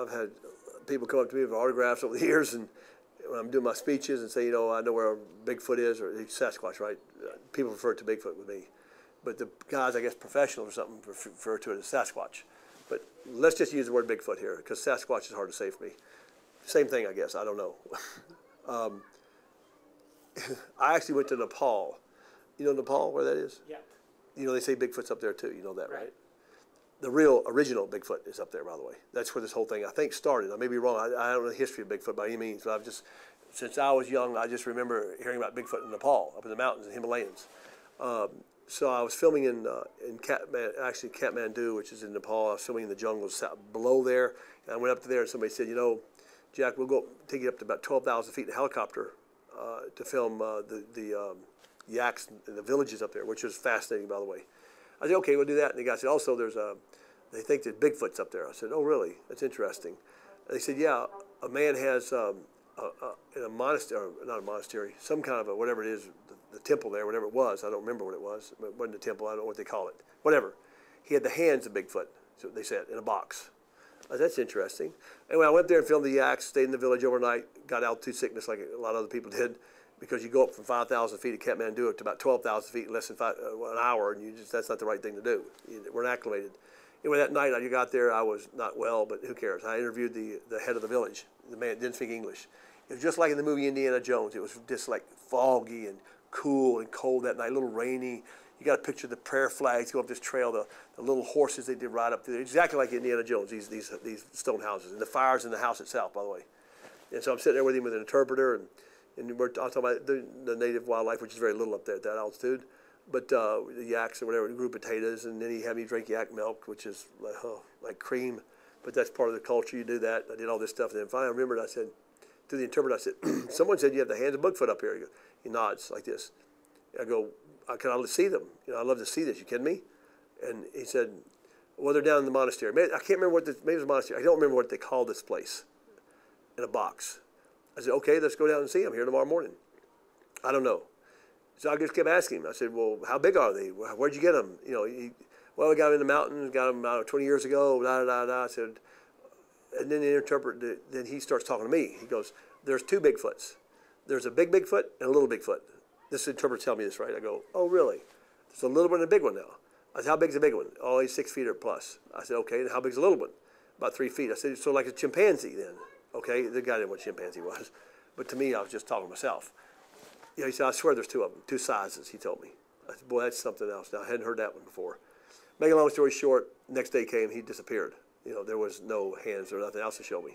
I've had people come up to me with autographs over the years, and when I'm doing my speeches and say, you know, I know where Bigfoot is, or Sasquatch, right? People refer to Bigfoot with me. But the guys, I guess professionals or something, refer to it as Sasquatch. But let's just use the word Bigfoot here, because Sasquatch is hard to say for me. Same thing, I guess. I don't know. I actually went to Nepal. You know Nepal, where that is? Yeah. You know, they say Bigfoot's up there too. You know that, right? The real original Bigfoot is up there, by the way. That's where this whole thing, I think, started. I may be wrong. I don't know the history of Bigfoot by any means, but I've just, since I was young, I just remember hearing about Bigfoot in Nepal, up in the mountains, in the Himalayas. So I was filming in Kathmandu, which is in Nepal. I was filming in the jungles below there, and I went up to there, and somebody said, you know, Jack, we'll go take you up to about 12,000 feet in a helicopter to film the yaks and the villages up there, which was fascinating, by the way. I said, okay, we'll do that. And the guy said, also, they think that Bigfoot's up there. I said, oh, really? That's interesting. And they said, yeah, a man has in a monastery, or not a monastery, some kind of a, whatever it is, the temple there, whatever it was. I don't remember what it was. It wasn't a temple. I don't know what they call it. Whatever. He had the hands of Bigfoot, so they said, in a box. I said, that's interesting. Anyway, I went there and filmed the yaks, stayed in the village overnight, got altitude sickness like a lot of other people did, because you go up from 5,000 feet at Kathmandu up to about 12,000 feet in less than an hour, and that's not the right thing to do. We're not acclimated. Anyway, that night I got there, I was not well, but who cares? I interviewed the head of the village. The man didn't speak English. It was just like in the movie Indiana Jones. It was just like foggy and cool and cold that night, a little rainy. You got to picture the prayer flags go up this trail, the little horses they did ride up through there, exactly like Indiana Jones, these stone houses, and the fires in the house itself, by the way. And so I'm sitting there with him with an interpreter, and we're talking about the native wildlife, which is very little up there at that altitude, but the yaks or whatever, grew potatoes, and then he had me drink yak milk, which is like cream, but that's part of the culture. You do that. I did all this stuff, and then finally I remembered. I said to the interpreter, I said, someone said you have the hands of Bigfoot up here. He nods like this. I go, can I see them? You know, I'd love to see this. You kidding me? And he said, well, they're down in the monastery. Maybe, I can't remember maybe it was a monastery. I don't remember what they called this place, in a box. I said, okay, let's go down and see them here tomorrow morning. I don't know. So I just kept asking him. I said, well, how big are they? Where'd you get them? You know, well, we got them in the mountains, got them 20 years ago, da, da, da, da. I said, and then the interpreter, then he starts talking to me. He goes, there's two Bigfoots. There's a big Bigfoot and a little Bigfoot. This interpreter tell me this, right? I go, oh, really? There's a little one and a big one now. I said, how big's the big one? Oh, he's 6 feet or plus. I said, okay, and how big's the little one? About 3 feet. I said, so like a chimpanzee then. Okay, the guy didn't know what chimpanzee was. But to me, I was just talking to myself. You know, he said, I swear there's two of them, two sizes, he told me. I said, boy, that's something else. Now, I hadn't heard that one before. Make a long story short, next day came, he disappeared. You know, there was no hands or nothing else to show me.